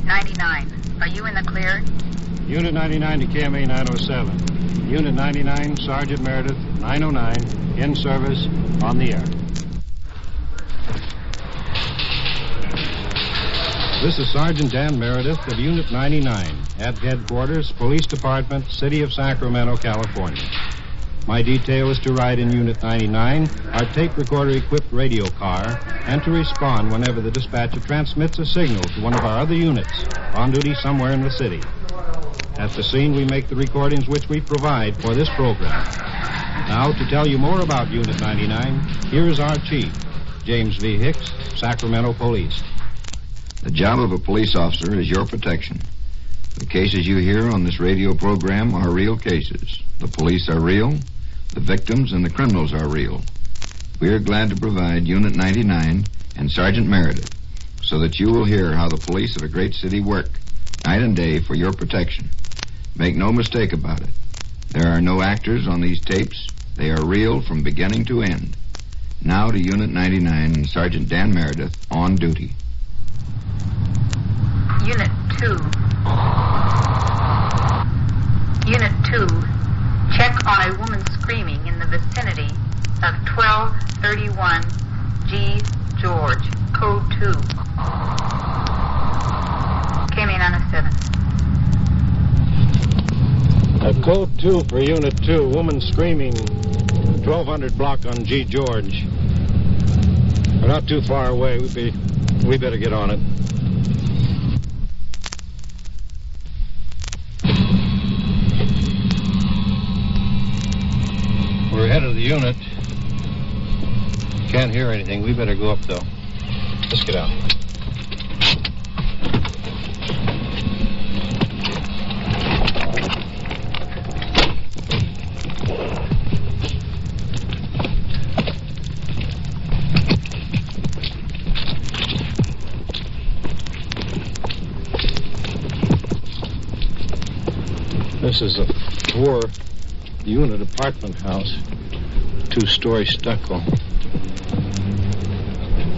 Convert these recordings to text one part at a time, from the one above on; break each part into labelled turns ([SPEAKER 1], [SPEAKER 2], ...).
[SPEAKER 1] 99. Are you in the clear?
[SPEAKER 2] Unit 99 to KMA 907. Unit 99, Sergeant Meredith, 909, in service, on the air. This is Sergeant Dan Meredith of Unit 99 at Headquarters, Police Department, City of Sacramento, California. My detail is to ride in Unit 99, our tape recorder-equipped radio car, and to respond whenever the dispatcher transmits a signal to one of our other units on duty somewhere in the city. At the scene, we make the recordings which we provide for this program. Now, to tell you more about Unit 99, here is our chief, James V. Hicks, Sacramento Police.
[SPEAKER 3] The job of a police officer is your protection. The cases you hear on this radio program are real cases. The police are real. The victims and the criminals are real. We are glad to provide Unit 99 and Sergeant Meredith so that you will hear how the police of a great city work night and day for your protection. Make no mistake about it. There are no actors on these tapes. They are real from beginning to end. Now to Unit 99 and Sergeant Dan Meredith on duty.
[SPEAKER 1] Unit 2. Unit 2. Check on a woman screaming in the vicinity of 1231 G. George, Code 2. KMA 907.
[SPEAKER 2] Code 2 for Unit 2. Woman screaming, 1200 block on G. George. We're not too far away. We better get on it. We're ahead of the unit. Can't hear anything. We better go up, though. Let's get out. This is a 4-unit apartment house. 2-story stucco.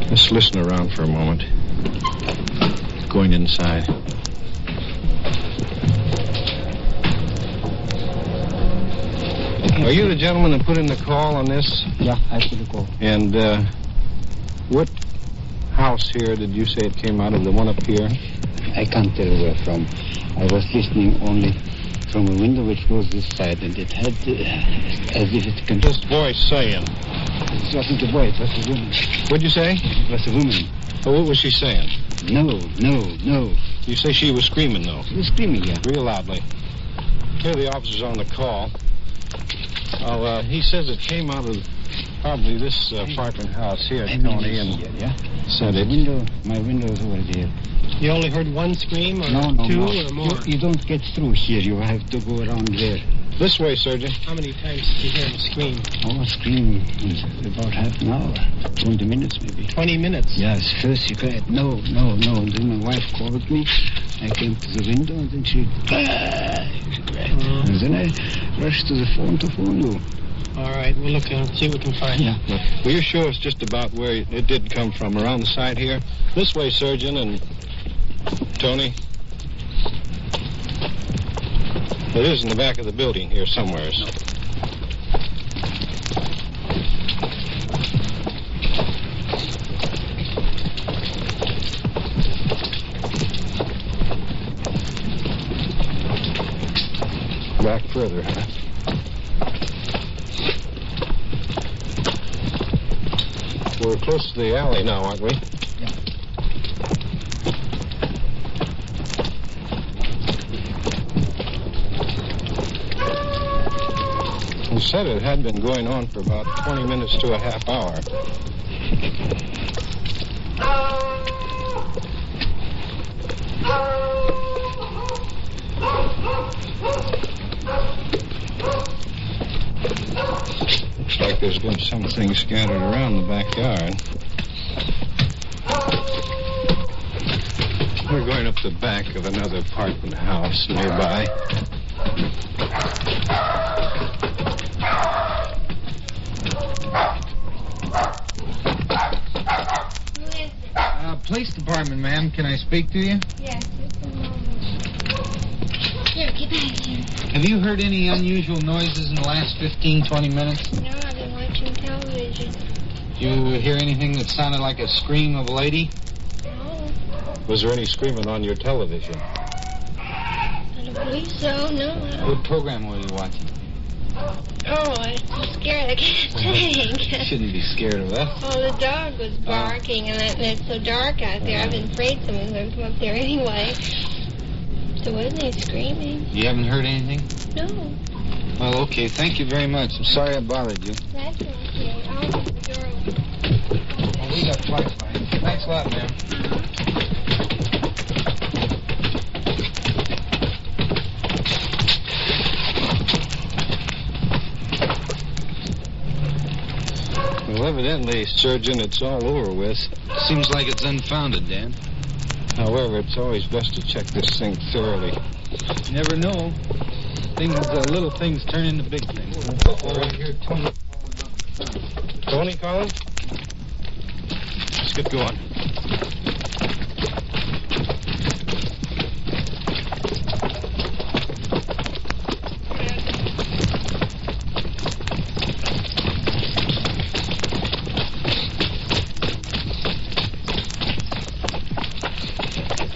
[SPEAKER 2] Let's listen around for a moment. Going inside. Are you the gentleman that put in the call on this?
[SPEAKER 4] Yeah, I put the call.
[SPEAKER 2] And what house here did you say it came out of? The one up here?
[SPEAKER 4] I can't tell where from. I was listening only from a window which goes this side, and it had as if it can...
[SPEAKER 2] This voice saying?
[SPEAKER 4] It wasn't a boy, it was a woman.
[SPEAKER 2] What'd you say?
[SPEAKER 4] It was a woman.
[SPEAKER 2] Oh, what was she saying?
[SPEAKER 4] No.
[SPEAKER 2] You say she was screaming, though?
[SPEAKER 4] She was screaming, yeah.
[SPEAKER 2] Real loudly. Here the officer's on the call. Oh, he says it came out of probably this apartment house here, Tony, and said it.
[SPEAKER 4] My window is over there.
[SPEAKER 5] You only heard one scream, or two, or more?
[SPEAKER 4] You don't get through here. You have to go around there.
[SPEAKER 2] This way, Sergeant.
[SPEAKER 5] How many times did you hear him scream?
[SPEAKER 4] Oh, screaming about half an hour. 20 minutes, maybe.
[SPEAKER 5] 20 minutes?
[SPEAKER 4] Yes. First she cried, no. And then my wife called me. I came to the window, and then she cried. And then I rushed to the phone to phone you.
[SPEAKER 5] All right, we'll look and see what we can find.
[SPEAKER 4] Yeah.
[SPEAKER 2] Will you show us just about where it did come from? Around the side here? This way, Sergeant, and Tony. It is in the back of the building here somewhere. Back further, huh? We're close to the alley now, aren't we?
[SPEAKER 4] Yeah.
[SPEAKER 2] You said it had been going on for about 20 minutes to a half hour. Looks like there's been something scattered around the backyard. We're going up the back of another apartment house nearby.
[SPEAKER 6] Police department, ma'am. Can I speak to you?
[SPEAKER 7] Yes, just a
[SPEAKER 4] Have you heard any unusual noises in the last 15, 20 minutes?
[SPEAKER 6] No, I've been watching television.
[SPEAKER 4] You hear anything that sounded like a scream of a lady?
[SPEAKER 6] No,
[SPEAKER 2] Was there any screaming on your television?
[SPEAKER 6] I don't believe so, no.
[SPEAKER 4] What program were you watching?
[SPEAKER 6] Oh, I'm scared. I can't think.
[SPEAKER 4] You shouldn't be scared of that.
[SPEAKER 6] Oh, the dog was barking, and it's so dark out there. I've been afraid someone's going to come up there anyway. So wasn't he screaming?
[SPEAKER 4] You haven't heard anything?
[SPEAKER 6] No.
[SPEAKER 4] Well, okay. Thank you very much. I'm sorry I bothered you.
[SPEAKER 6] That's okay. I'll open the door.
[SPEAKER 4] Oh, we got flights, man. Thanks a lot, ma'am.
[SPEAKER 2] Well, evidently, Surgeon, it's all over with.
[SPEAKER 4] Seems like it's unfounded, Dan.
[SPEAKER 2] However, it's always best to check this thing thoroughly.
[SPEAKER 4] You never know. Little things turn into big things. Right here, Tony.
[SPEAKER 2] Tony calling? Let's get going.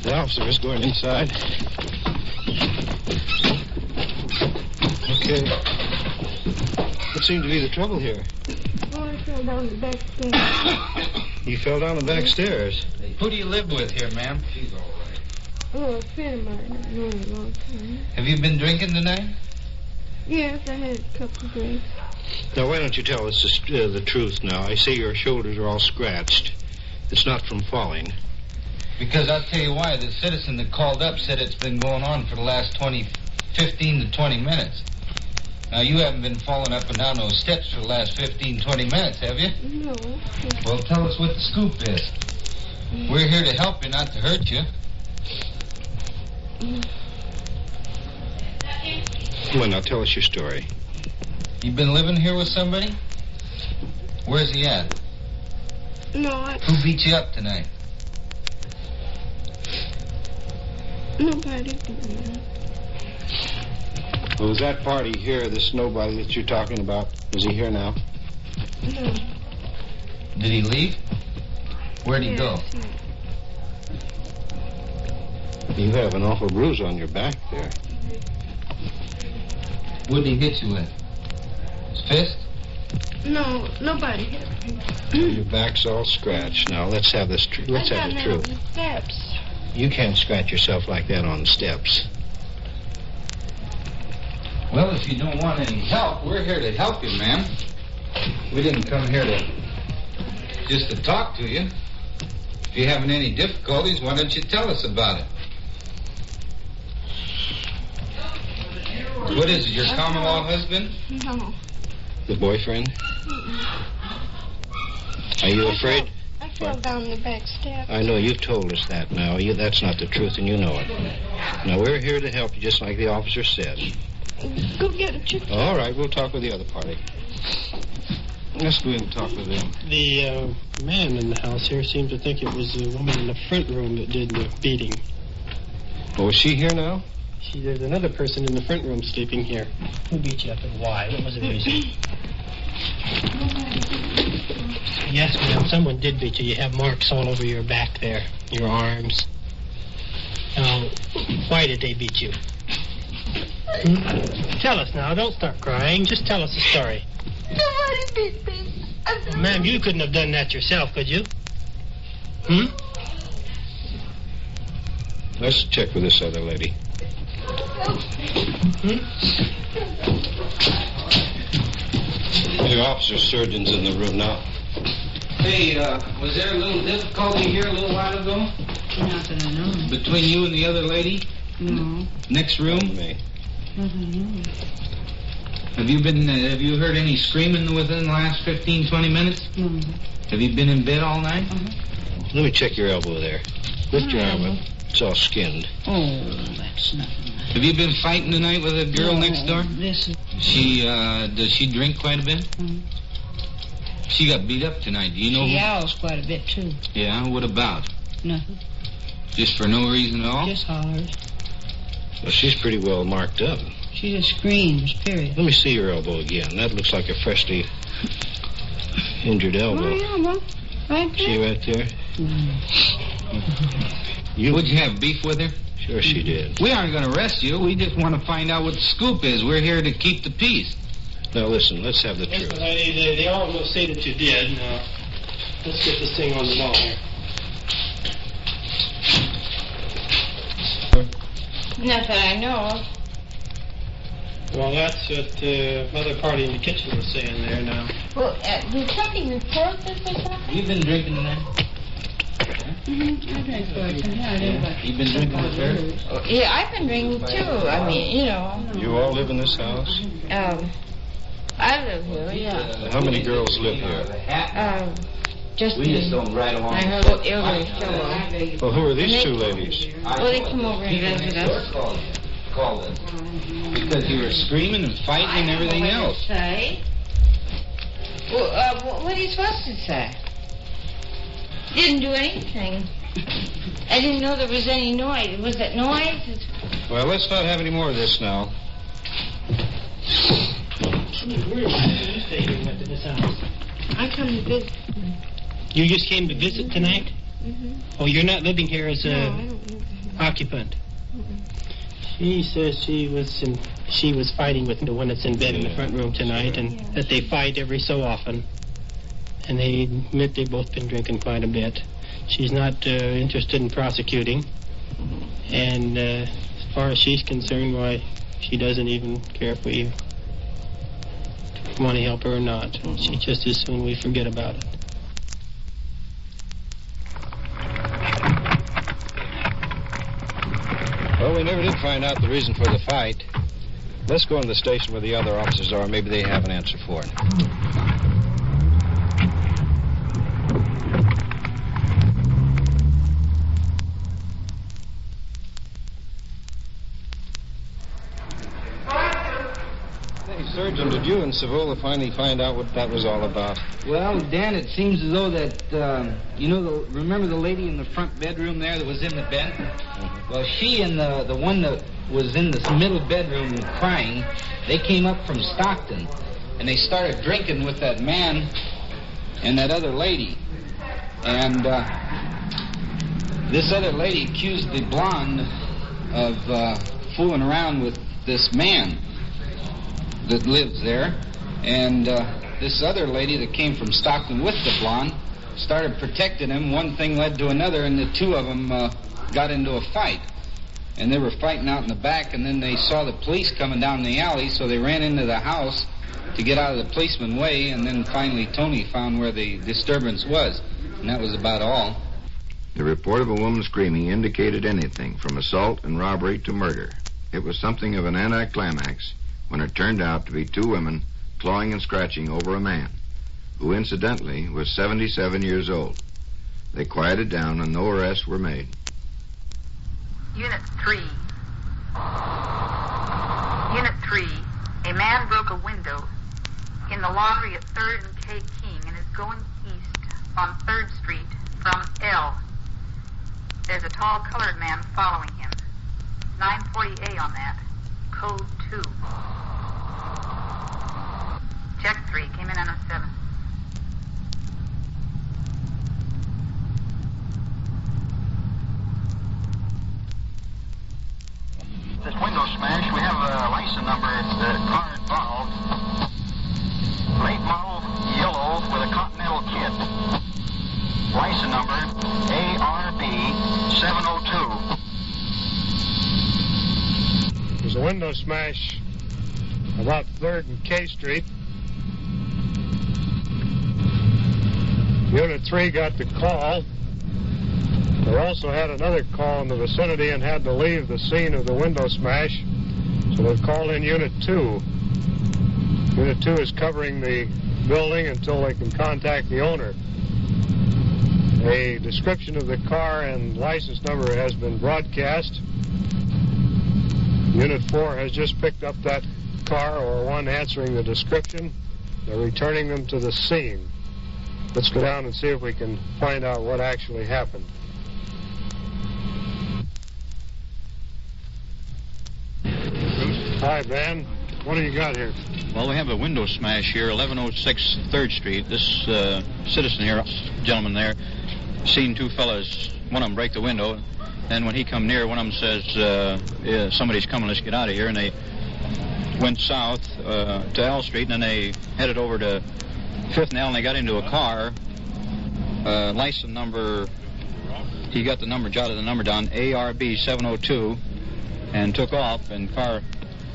[SPEAKER 2] The officer is going inside. Okay. What seemed to be the trouble here?
[SPEAKER 6] Oh, I fell down the back stairs.
[SPEAKER 2] You fell down the back stairs.
[SPEAKER 4] Who do you live with here, ma'am? She's all right.
[SPEAKER 6] Oh, a friend of mine. I've known a long time.
[SPEAKER 4] Have you been drinking tonight?
[SPEAKER 6] Yes, I had a couple of drinks.
[SPEAKER 2] Now, why don't you tell us the truth now? I see your shoulders are all scratched. It's not from falling.
[SPEAKER 4] Because I'll tell you why. The citizen that called up said it's been going on for the last 15 to 20 minutes. Now, you haven't been falling up and down those steps for the last 15, 20 minutes, have you?
[SPEAKER 6] No.
[SPEAKER 4] Well, tell us what the scoop is. We're here to help you, not to hurt you.
[SPEAKER 2] Come on, now, tell us your story.
[SPEAKER 4] You been living here with somebody? Where's he at?
[SPEAKER 6] No,
[SPEAKER 4] Who beat you up tonight?
[SPEAKER 6] nobody did.
[SPEAKER 2] Well, was that party here, this nobody that you're talking about, is he here now?
[SPEAKER 6] No.
[SPEAKER 4] Did he leave? Where'd he go?
[SPEAKER 2] You have an awful bruise on your back there.
[SPEAKER 4] What did he hit you with? His fist?
[SPEAKER 6] No, nobody hit me.
[SPEAKER 2] Your back's all scratched. Now, let's have this let's have the truth.
[SPEAKER 6] The steps.
[SPEAKER 2] You can't scratch yourself like that on the steps.
[SPEAKER 4] Well, if you don't want any help, we're here to help you, ma'am. We didn't come here just to talk to you. If you're having any difficulties, why don't you tell us about it? What is it, your common law husband?
[SPEAKER 6] No.
[SPEAKER 2] The boyfriend? Are you afraid?
[SPEAKER 6] I fell down the back steps.
[SPEAKER 2] I know you've told us that now. That's not the truth, and you know it. Now, we're here to help you, just like the officer said.
[SPEAKER 6] Go get a chicken.
[SPEAKER 2] All right, we'll talk with the other party. Let's go in and talk with them.
[SPEAKER 5] The man in the house here seemed to think it was the woman in the front room that did the beating.
[SPEAKER 2] Oh, is she here now?
[SPEAKER 5] There's another person in the front room sleeping here. Who beat you up and why? What was the reason? Yes, ma'am, someone did beat you. You have marks all over your back there, your arms. Now, why did they beat you? Tell us now. Don't start crying. Just tell us the story.
[SPEAKER 6] Nobody beat me.
[SPEAKER 5] Ma'am, you couldn't have done that yourself, could you?
[SPEAKER 2] Let's check with this other lady. Your officer surgeon's in the room now.
[SPEAKER 4] Hey, was there a little difficulty here a little while ago?
[SPEAKER 7] Not that I know.
[SPEAKER 4] Between you and the other lady?
[SPEAKER 7] No.
[SPEAKER 4] Next room?
[SPEAKER 2] Me.
[SPEAKER 7] Not that I know.
[SPEAKER 4] Have you heard any screaming within the last 15, 20 minutes?
[SPEAKER 7] No.
[SPEAKER 4] Have you been in bed all night?
[SPEAKER 2] Let me check your elbow there. Lift your arm up. It's all skinned.
[SPEAKER 7] Oh, that's nothing.
[SPEAKER 4] Have you been fighting tonight with a girl next door?
[SPEAKER 7] Listen.
[SPEAKER 4] Does she drink quite a bit? She got beat up tonight. Do you know
[SPEAKER 7] She
[SPEAKER 4] who?
[SPEAKER 7] yowls quite a bit, too.
[SPEAKER 4] Yeah, what about?
[SPEAKER 7] Nothing.
[SPEAKER 4] Just for no reason at all?
[SPEAKER 7] Just hollers.
[SPEAKER 2] Well, she's pretty well marked up.
[SPEAKER 7] She just screams, period.
[SPEAKER 2] Let me see your elbow again. That looks like a freshly injured elbow.
[SPEAKER 6] My elbow. Right
[SPEAKER 2] See
[SPEAKER 6] there.
[SPEAKER 2] right there?
[SPEAKER 4] Would you have beef with her?
[SPEAKER 2] Sure she did.
[SPEAKER 4] We aren't going to arrest you. We just want to find out what the scoop is. We're here to keep the peace.
[SPEAKER 2] Now listen, let's have the
[SPEAKER 5] Listen,
[SPEAKER 2] truth.
[SPEAKER 5] lady, they all will say that you did. Now, let's get this thing on the ball here.
[SPEAKER 6] Not that I know of.
[SPEAKER 5] Well, that's what the other party in the kitchen was saying there now.
[SPEAKER 6] Well, did somebody report this or something?
[SPEAKER 4] You've been drinking tonight?
[SPEAKER 7] Mm-hmm. I drank for it. Yeah, I did, but
[SPEAKER 4] You've been drinking with her?
[SPEAKER 6] Yeah, I've been drinking too. I mean, you know.
[SPEAKER 2] You all live in this house?
[SPEAKER 6] I live here, yeah.
[SPEAKER 2] How many girls live here?
[SPEAKER 6] Just
[SPEAKER 4] We just don't ride along.
[SPEAKER 6] I heard what elderly fellow.
[SPEAKER 2] Well, who are these two ladies?
[SPEAKER 6] Well, they come over and visit us.
[SPEAKER 4] Called it. Because you were screaming and fighting and everything else.
[SPEAKER 6] Say? Well, what are you supposed to say? Didn't do anything. I didn't know there was any noise. Was it noise?
[SPEAKER 2] Well, let's not have any more of this now.
[SPEAKER 5] Where did you stay here at this house?
[SPEAKER 6] I come to visit.
[SPEAKER 5] You just came to visit tonight?
[SPEAKER 6] Mm-hmm.
[SPEAKER 5] Oh, you're not living here as
[SPEAKER 6] No, I
[SPEAKER 5] a
[SPEAKER 6] don't live here.
[SPEAKER 5] occupant? She says she was fighting with the one that's in bed in the front room tonight, and that they fight every so often. And they admit they've both been drinking quite a bit. She's not interested in prosecuting, and as far as she's concerned, why, she doesn't even care if we want to help her or not. She just as soon we forget about it.
[SPEAKER 2] Well, we never did find out the reason for the fight. Let's go into the station where the other officers are. Maybe they have an answer for it. Hey, Surgeon, did you and Savola finally find out what that was all about?
[SPEAKER 4] Well, Dan, it seems as though that, remember the lady in the front bedroom there that was in the bed?
[SPEAKER 2] Mm-hmm.
[SPEAKER 4] Well, she and the one that was in the middle bedroom crying, they came up from Stockton, and they started drinking with that man and that other lady. And this other lady accused the blonde of fooling around with this man that lives there. And this other lady that came from Stockton with the blonde started protecting him. One thing led to another, and the two of them got into a fight. And they were fighting out in the back, and then they saw the police coming down the alley, so they ran into the house to get out of the policeman's way, and then finally Tony found where the disturbance was, and that was about all.
[SPEAKER 3] The report of a woman screaming indicated anything from assault and robbery to murder. It was something of an anticlimax when it turned out to be two women clawing and scratching over a man, who incidentally was 77 years old. They quieted down and no arrests were made.
[SPEAKER 1] Unit 3. Unit 3. A man broke a window in the laundry at 3rd and K King and is going east on 3rd Street from L. There's a tall colored man following him. 940A on that. Code 2. Check 3. Came in on a 7.
[SPEAKER 8] This window smash, we have a license number, the car involved. Late model, yellow, with a Continental kit. License number, ARB 702.
[SPEAKER 9] There's a window smash about 3rd and K Street. Unit 3 got the call. They also had another call in the vicinity and had to leave the scene of the window smash, so they've called in Unit 2. Unit 2 is covering the building until they can contact the owner. A description of the car and license number has been broadcast. Unit 4 has just picked up that car or one answering the description. They're returning them to the scene. Let's go down and see if we can find out what actually happened. Hi, Ben. What do you got here?
[SPEAKER 10] Well, we have a window smash here, 1106 3rd Street. This citizen here, gentleman there, seen two fellas, one of them break the window. Then when he come near, one of them says, yeah, somebody's coming, let's get out of here. And they went south to L Street, and then they headed over to 5th and L, and they got into a car. License number, he got the number, jotted the number down, ARB 702, and took off. And car,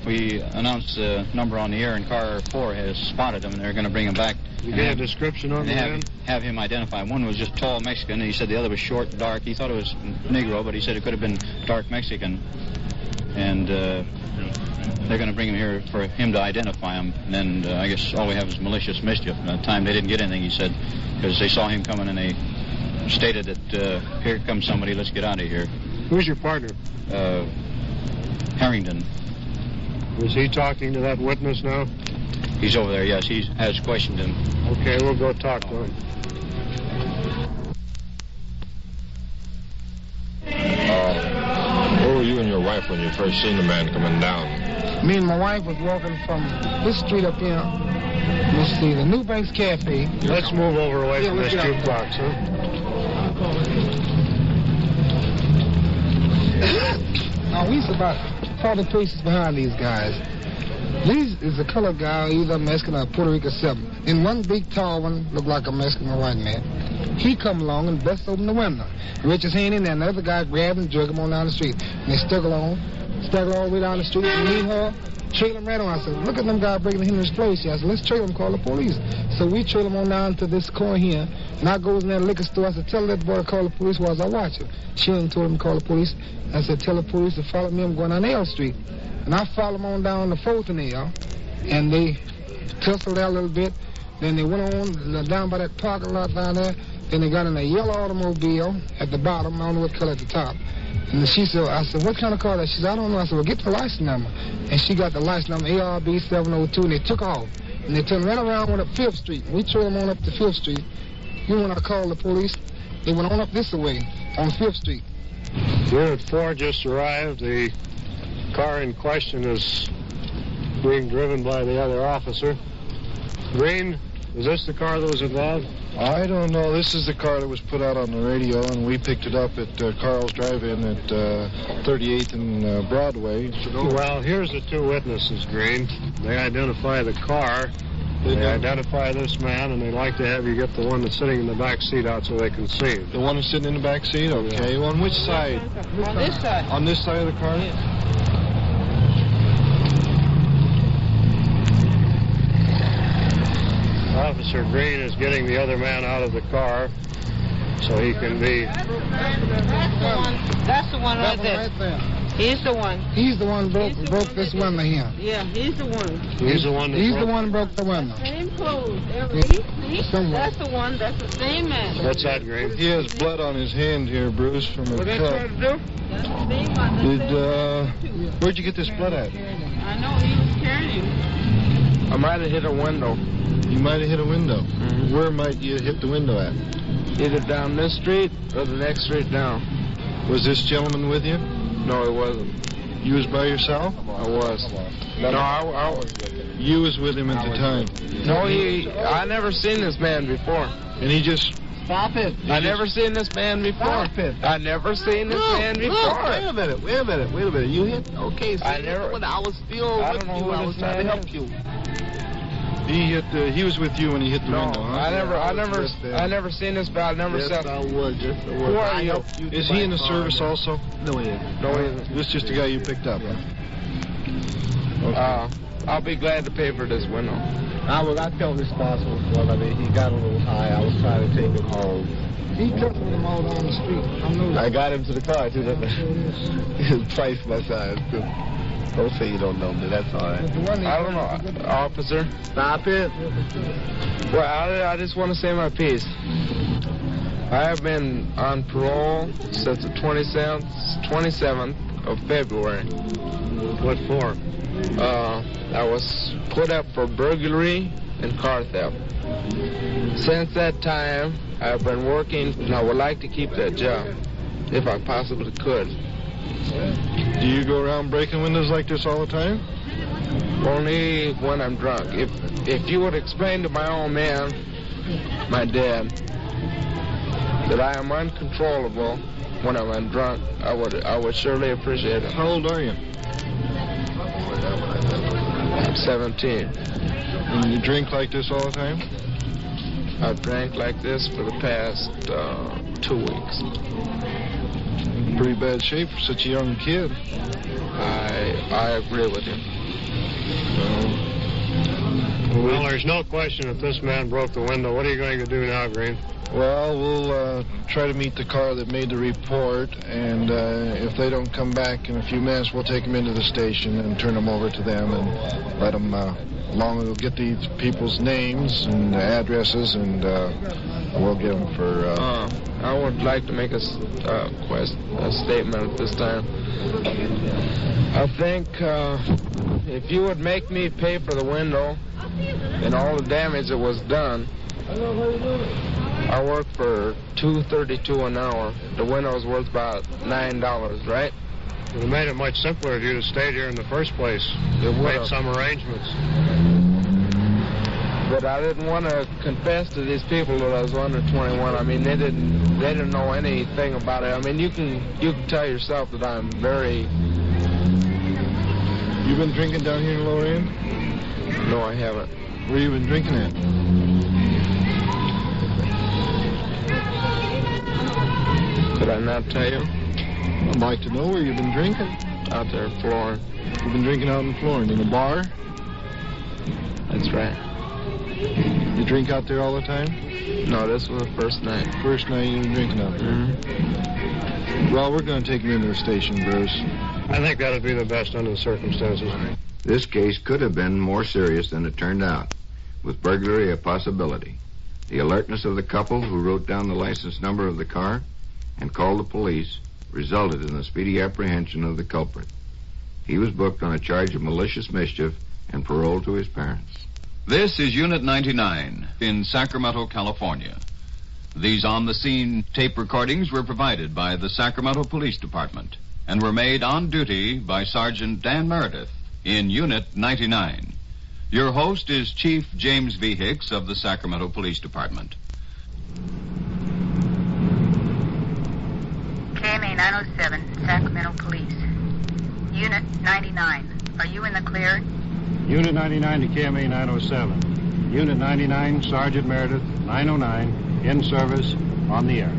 [SPEAKER 10] we announced the number on the air, and car 4 has spotted him, and they're going to bring him back.
[SPEAKER 9] You get a description on the man?
[SPEAKER 10] Have him identified. One was just tall Mexican, and he said the other was short and dark. He thought it was Negro, but he said it could have been dark Mexican. And they're going to bring him here for him to identify him. And then I guess all we have is malicious mischief. At the time, they didn't get anything, he said, because they saw him coming, and they stated that, here comes somebody, let's get out of here.
[SPEAKER 9] Who's your partner?
[SPEAKER 10] Harrington.
[SPEAKER 9] Was he talking to that witness now?
[SPEAKER 10] He's over there, yes. He has questioned him.
[SPEAKER 9] Okay, we'll go talk to him.
[SPEAKER 11] Where were you and your wife when you first seen the man coming down?
[SPEAKER 12] Me and my wife was walking from this street up here. Let's see, the New Banks Cafe.
[SPEAKER 9] Let's move over away from this jukebox, huh?
[SPEAKER 12] Now, we about 40 paces behind these guys. These is a colored guy, either Mexican or Puerto Rican 7. And one big tall one looked like a Mexican or white man. He come along and bust open the window. Reach his hand in there, and the other guy grabbed him and drug him on down the street. And they stuck all the way down the street, and me and her trail him right on. I said, look at them guys breaking into his place here. I said, let's trail him, call the police. So we trail him on down to this corner here, and I goes in that liquor store. I said, tell that boy to call the police while I watch him. Children told him to call the police. I said, tell the police to follow me. I'm going down L Street. And I followed them on down the 4th and L, and they tussled out a little bit. Then they went on down by that parking lot down there. Then they got in a yellow automobile at the bottom. I don't know what color at the top. And she said, I said, what kind of car is that? She said, I don't know. I said, well, get the license number. And she got the license number, ARB 702, and they took off. And they turned right around, went up 5th Street. We trailed them on up to 5th Street. You when I called the police, they went on up this way, on 5th Street.
[SPEAKER 9] Unit 4 just arrived. The car in question is being driven by the other officer. Green, is this the car that was involved?
[SPEAKER 11] I don't know. This is the car that was put out on the radio, and we picked it up at Carl's Drive-In at 38th and Broadway.
[SPEAKER 9] Well, here's the two witnesses, Green. They identify the car. They identify this man, and they'd like to have you get the one that's sitting in the back seat out so they can see him.
[SPEAKER 11] The one that's sitting in the back seat? Okay. Yeah. Well, on which side?
[SPEAKER 6] On this side.
[SPEAKER 11] On this side of the car?
[SPEAKER 9] Officer Green is getting the other man out of the car so he can be...
[SPEAKER 6] That's the one right there. He's the one.
[SPEAKER 12] He's the one broke this window here.
[SPEAKER 6] Yeah, he's the one.
[SPEAKER 9] He's the one
[SPEAKER 12] that broke the window.
[SPEAKER 6] Same clothes. That's the one. That's the same man.
[SPEAKER 9] What's that, Green?
[SPEAKER 11] He has blood on his hand here, Bruce, from a cut.
[SPEAKER 6] What they trying to do? That's the same one.
[SPEAKER 11] Where'd you get this blood at?
[SPEAKER 6] I know, he was carrying it.
[SPEAKER 13] I might have hit a window.
[SPEAKER 11] You might have hit a window. Mm-hmm. Where might you hit the window at?
[SPEAKER 13] Either down this street or the next street down.
[SPEAKER 11] Was this gentleman with you?
[SPEAKER 13] No, he wasn't.
[SPEAKER 11] You was by yourself?
[SPEAKER 13] I was. No, I was with him.
[SPEAKER 11] You was with him at the time?
[SPEAKER 13] No, I never seen this man before.
[SPEAKER 11] And he just...
[SPEAKER 12] Stop it.
[SPEAKER 13] I never seen this man before.
[SPEAKER 12] Stop it.
[SPEAKER 13] I never seen this man before.
[SPEAKER 11] Wait a minute. You hit? Okay, so
[SPEAKER 13] I was still with you. I was trying to help you.
[SPEAKER 11] He was with you when he hit the window, huh?
[SPEAKER 13] I never seen this guy. I never said.
[SPEAKER 11] Who are you? Is he in the service also?
[SPEAKER 13] No, he isn't. No, he isn't.
[SPEAKER 11] This is just a guy you picked up, huh?
[SPEAKER 13] Okay. I'll be glad to pay for this window.
[SPEAKER 14] I felt responsible for him. I mean, he got a little high. I was trying to take him home.
[SPEAKER 12] He took him all down the street.
[SPEAKER 14] I got him to the car, too. Twice my size, too. Don't say you don't know me. That's all right.
[SPEAKER 13] I don't know, officer.
[SPEAKER 14] Stop it.
[SPEAKER 13] Well, I just want to say my piece. I have been on parole since the 27th of February.
[SPEAKER 9] What for?
[SPEAKER 13] I was put up for burglary and car theft. Since that time, I've been working, and I would like to keep that job, if I possibly could.
[SPEAKER 11] Do you go around breaking windows like this all the time?
[SPEAKER 13] Only when I'm drunk. If you would explain to my old man, my dad, that I am uncontrollable when I'm drunk, I would surely appreciate it.
[SPEAKER 11] How old are you?
[SPEAKER 13] I'm 17.
[SPEAKER 11] And you drink like this all the time?
[SPEAKER 13] I've drank like this for the past 2 weeks.
[SPEAKER 11] In pretty bad shape for such a young kid.
[SPEAKER 13] I agree with you.
[SPEAKER 9] Well, there's no question that this man broke the window. What are you going to do now, Green?
[SPEAKER 11] Well, we'll try to meet the car that made the report, and if they don't come back in a few minutes, we'll take them into the station and turn them over to them and let them, we'll get these people's names and addresses, and we'll give them for...
[SPEAKER 13] I would like to make a statement at this time. I think if you would make me pay for the window and all the damage that was done, I work for $2.32 an hour. The window's worth about $9, right?
[SPEAKER 9] It would have made it much simpler if you'd have stayed here in the first place.
[SPEAKER 13] It would
[SPEAKER 9] made
[SPEAKER 13] have.
[SPEAKER 9] some arrangements.
[SPEAKER 13] But I didn't want to confess to these people that I was under 21. I mean, they didn't know anything about it. I mean, you can tell yourself that I'm very...
[SPEAKER 11] You been drinking down here in Lower End?
[SPEAKER 13] No, I haven't.
[SPEAKER 11] Where you been drinking at?
[SPEAKER 13] Could I not tell you?
[SPEAKER 11] I'd like to know where you've been drinking.
[SPEAKER 13] Out there, Florida.
[SPEAKER 11] You've been drinking out in Florida, in a bar?
[SPEAKER 13] That's right.
[SPEAKER 11] You drink out there all the time?
[SPEAKER 13] No, this was the first night.
[SPEAKER 11] First night you were drinking out there?
[SPEAKER 13] Mm-hmm.
[SPEAKER 11] Well, we're going to take him into the station, Bruce.
[SPEAKER 9] I think that would be the best under the circumstances.
[SPEAKER 3] This case could have been more serious than it turned out, with burglary a possibility. The alertness of the couple who wrote down the license number of the car and called the police resulted in the speedy apprehension of the culprit. He was booked on a charge of malicious mischief and paroled to his parents.
[SPEAKER 15] This is Unit 99 in Sacramento, California. These on-the-scene tape recordings were provided by the Sacramento Police Department and were made on duty by Sergeant Dan Meredith in Unit 99. Your host is Chief James V. Hicks of the Sacramento Police Department.
[SPEAKER 1] KMA 907, Sacramento Police. Unit 99. Are you in the clear?
[SPEAKER 2] Unit 99 to KMA 907. Unit 99, Sergeant Meredith, 909, in service, on the air.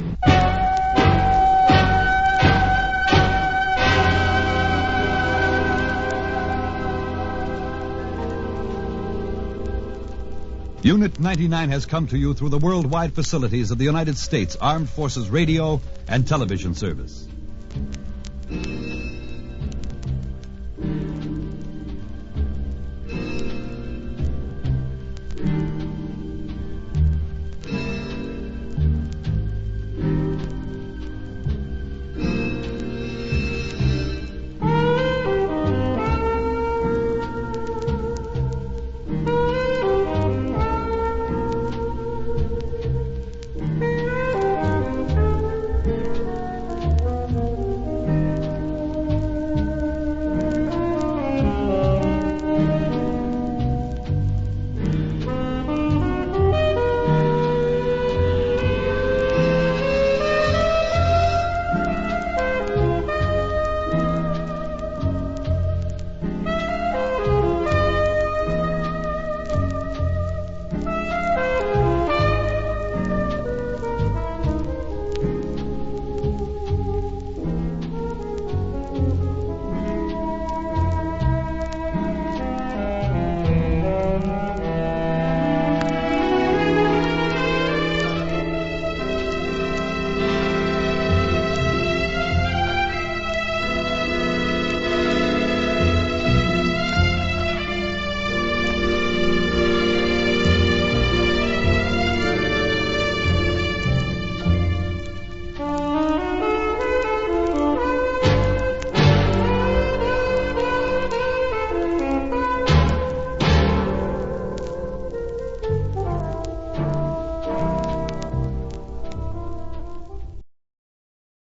[SPEAKER 16] Unit 99 has come to you through the worldwide facilities of the United States Armed Forces Radio and Television Service.